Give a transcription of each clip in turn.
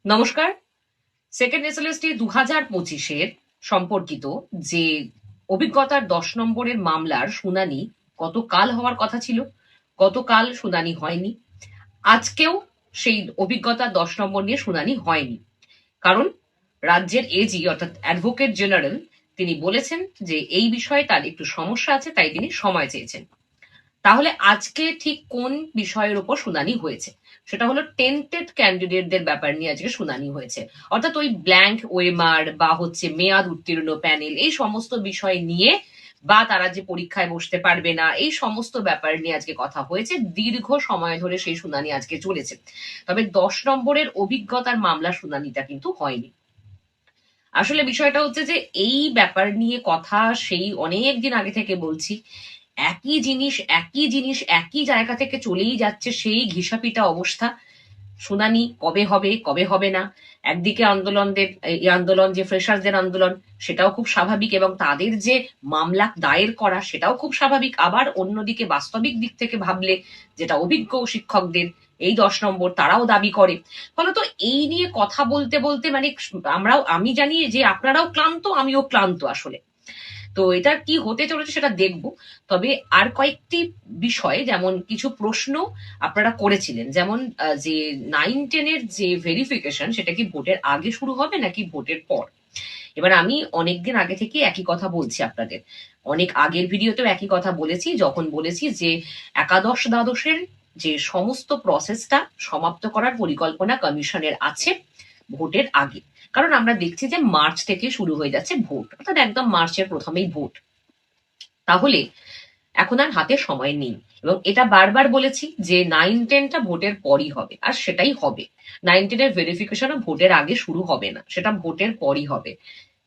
নমস্কার। Second SLST 2025-এর সম্পর্কিত যে অভিজ্ঞতার 10 নম্বরের মামলার শুনানি গতকাল হওয়ার কথা ছিল, গতকাল শুনানি হয়নি। আজকেও সেই অভিজ্ঞতা 10 নম্বর নিয়ে শুনানি হয়নি। কারণ রাজ্যের এজি অর্থাৎ অ্যাডভোকেট জেনারেল তিনি বলেছেন যে এই বিষয়ে তার একটু সমস্যা আছে, তাই তিনি সময় চেয়েছেন। তাহলে আজকে ঠিক কোন বিষয়ের উপর শুনানি হয়েছে? সেটা হলো টেন্টেড ক্যান্ডিডেটদের ব্যাপার নিয়ে আজকে শুনানি হয়েছে। অর্থাৎ ওই ব্ল্যাঙ্ক ওয়েমার বা হচ্ছে মেয়াদ উত্তীর্ণ প্যানেল, এই সমস্ত বিষয় নিয়ে বা তারা যে পরীক্ষায় বসতে পারবে না, এই সমস্ত ব্যাপার নিয়ে আজকে কথা হয়েছে। দীর্ঘ সময় ধরে সেই শুনানি আজকে চলেছে। তবে 10 নম্বরের অভিজ্ঞতার মামলা শুনানিটা কিন্তু হয়নি। আসলে বিষয়টা হচ্ছে যে এই ব্যাপার নিয়ে কথা সেই অনেক দিন আগে থেকে বলছি। একই জিনিস একই জিনিস একই জায়গা থেকে চলেই যাচ্ছে, সেই ঘিসাপিটা অবস্থা। শুনানি কবে হবে কবে হবে না। একদিকে আন্দোলনদের এই আন্দোলন, যে ফ্রেশার্সদের আন্দোলন, সেটাও খুব স্বাভাবিক, এবং তাদের যে মামলা দায়ের করা সেটাও খুব স্বাভাবিক। আবার অন্যদিকে বাস্তবিক দিক থেকে ভাবলে, যেটা অভিজ্ঞ শিক্ষকদের এই 10 নম্বর তারাও দাবি করে। ফলত এই নিয়ে কথা বলতে বলতে মানে আমি জানি যে আপনারাও ক্লান্ত, আমিও ক্লান্ত আসলে। তো এটা কি হতে চলেছে সেটা দেখব। তবে আর কয়েকটি বিষয়, যেমন কিছু প্রশ্ন আপনারা করেছিলেন, যেমন যে 9-10-এর যে ভেরিফিকেশন, সেটা কি ভোটের আগে শুরু হবে নাকি ভোটের পর? এবার আমি অনেকদিন আগে থেকে একই কথা বলছি আপনাদের। অনেক আগের ভিডিওতেও একই কথা বলেছি, যখন বলেছি যে একাদশ দ্বাদশের যে সমস্ত প্রসেসটা সমাপ্ত করার পরিকল্পনা কমিশনের আছে ভোটের আগে। কারণ আমরা দেখছি যে মার্চ থেকে শুরু হয়ে যাচ্ছে ভোট, অর্থাৎ একদম মার্চের প্রথমেই ভোট। তাহলে এখন আর হাতে সময় নেই, এবং এটা বারবার বলেছি যে 9-10টা ভোটের পরই হবে, আর সেটাই হবে। 9-10-এর ভেরিফিকেশনও ভোটের আগে শুরু হবে না, সেটা ভোটের পরই হবে।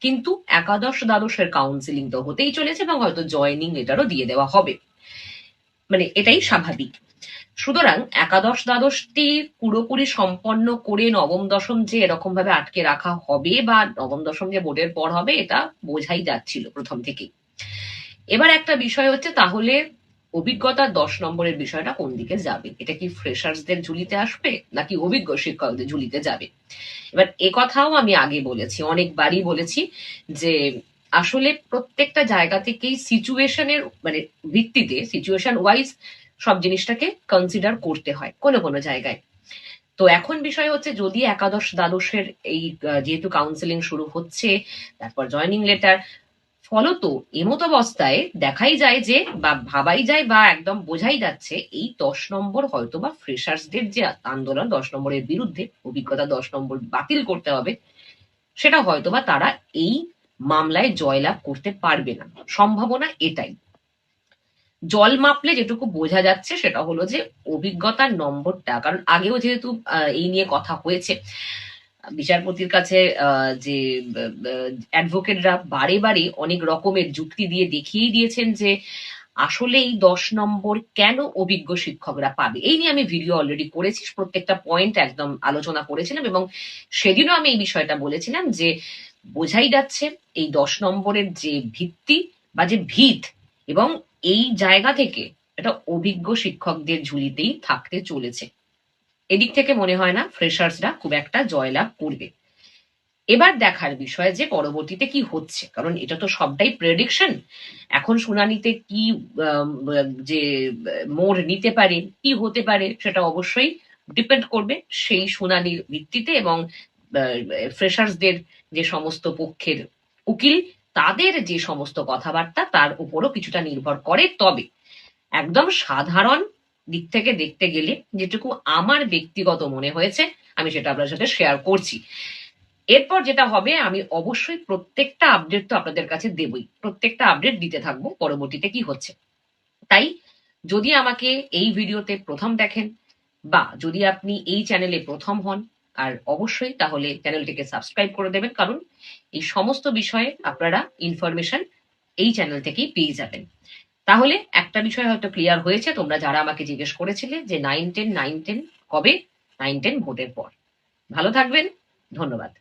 কিন্তু একাদশ দ্বাদশের কাউন্সিলিং তো হতেই চলেছে, এবং হয়তো জয়নিং লেটারও দিয়ে দেওয়া হবে। মানে এটাই স্বাভাবিক। সুতরাং একাদশ দ্বাদশটি পুরোপুরি সম্পন্ন করে নবম দশম যে এরকম ভাবে আটকে রাখা হবে, বা নবম দশম যে বোর্ডের পর হবে, এটা বোঝাই যাচ্ছিল প্রথম থেকেই। এবার একটা বিষয় হচ্ছে, তাহলে অভিজ্ঞতার 10 নম্বরের বিষয়টা কোন দিকে যাবে? এটা কি ফ্রেশার্সদের ঝুলিতে আসবে নাকি অভিজ্ঞ শিক্ষকদের ঝুলিতে যাবে? এবার এ কথাও আমি আগে বলেছি, অনেকবারই বলেছি, যে আসলে প্রত্যেকটা জায়গা থেকেই সিচুয়েশনের মানে ভিত্তিতে, সিচুয়েশন ওয়াইজ সব জিনিসটাকে কনসিডার করতে হয় কোনো কোনো জায়গায়। তো এখন বিষয় হচ্ছে, যদি একাদশ দ্বাদশের এই যেহেতু কাউন্সিলিং শুরু হচ্ছে, তারপর জয়নিং লেটার, ফলত এমতাবস্থায় দেখাই যায় যে, বা ভাবাই যায়, বা একদম বোঝাই যাচ্ছে, এই 10 নম্বর হয়তো বা ফ্রেশার্সদের যে আন্দোলন 10 নম্বরের বিরুদ্ধে, অভিজ্ঞতা 10 নম্বর বাতিল করতে হবে, সেটা হয়তোবা তারা এই মামলায় জয়লাভ করতে পারবে না। সম্ভাবনা এটাই। জল মাপলে যেটুকু বোঝা যাচ্ছে সেটা হলো যে অভিজ্ঞতার নম্বরটা, কারণ আগেও যেহেতু এই নিয়ে কথা হয়েছে, বিচারপতির কাছে যে অ্যাডভোকেটরা বারে বারে অনেক রকমের যুক্তি দিয়ে দেখিয়েই দিয়েছেন যে আসলে এই 10 নম্বর কেন অভিজ্ঞ শিক্ষকরা পাবে। এই নিয়ে আমি ভিডিও অলরেডি করেছি, প্রত্যেকটা পয়েন্ট একদম আলোচনা করেছিলাম, এবং সেদিনও আমি এই বিষয়টা বলেছিলাম যে বোঝাই যাচ্ছে এই 10 নম্বরের যে ভিত্তি বা যে ভিত, এবং এই জায়গা থেকে এটা অভিজ্ঞ শিক্ষকদের ঝুলিতেই থাকতে চলেছে। এদিক থেকে মনে হয় না ফ্রেশার্সরা খুব একটা জয়লাভ করবে। এবার দেখার বিষয় যে পরবর্তীতে কি হচ্ছে, কারণ এটা তো সবটাই প্রেডিকশন। এখন শুনানিতে কি যে মোড় নিতে পারে, কি হতে পারে, সেটা অবশ্যই ডিপেন্ড করবে সেই শুনানির ভিত্তিতে, এবং ফ্রেশার্সদের যে সমস্ত পক্ষের উকিল, তাদের যে সমস্ত কথাবার্তা, তার উপরও কিছুটা নির্ভর করে। তবে একদম সাধারণ দিক থেকে দেখতে গেলে যেটুকু আমার ব্যক্তিগত মনে হয়েছে, আমি সেটা আপনার সাথে শেয়ার করছি। এরপর যেটা হবে, আমি অবশ্যই প্রত্যেকটা আপডেট তো আপনাদের কাছে দেবই, প্রত্যেকটা আপডেট দিতে থাকবো পরবর্তীতে কি হচ্ছে। তাই যদি আমাকে এই ভিডিওতে প্রথম দেখেন, বা যদি আপনি এই চ্যানেলে প্রথম হন, আর অবশ্যই তাহলে চ্যানেলটিকে সাবস্ক্রাইব করে দেবেন, কারণ এই সমস্ত বিষয়ে আপনারা ইনফরমেশন এই চ্যানেল থেকেই পেয়ে যাবেন। তাহলে একটা বিষয় হয়তো ক্লিয়ার হয়েছে, তোমরা যারা আমাকে জিজ্ঞেস করেছিলে যে 9-10 কবে। 9-10 ভোটের পর। ভালো থাকবেন। ধন্যবাদ।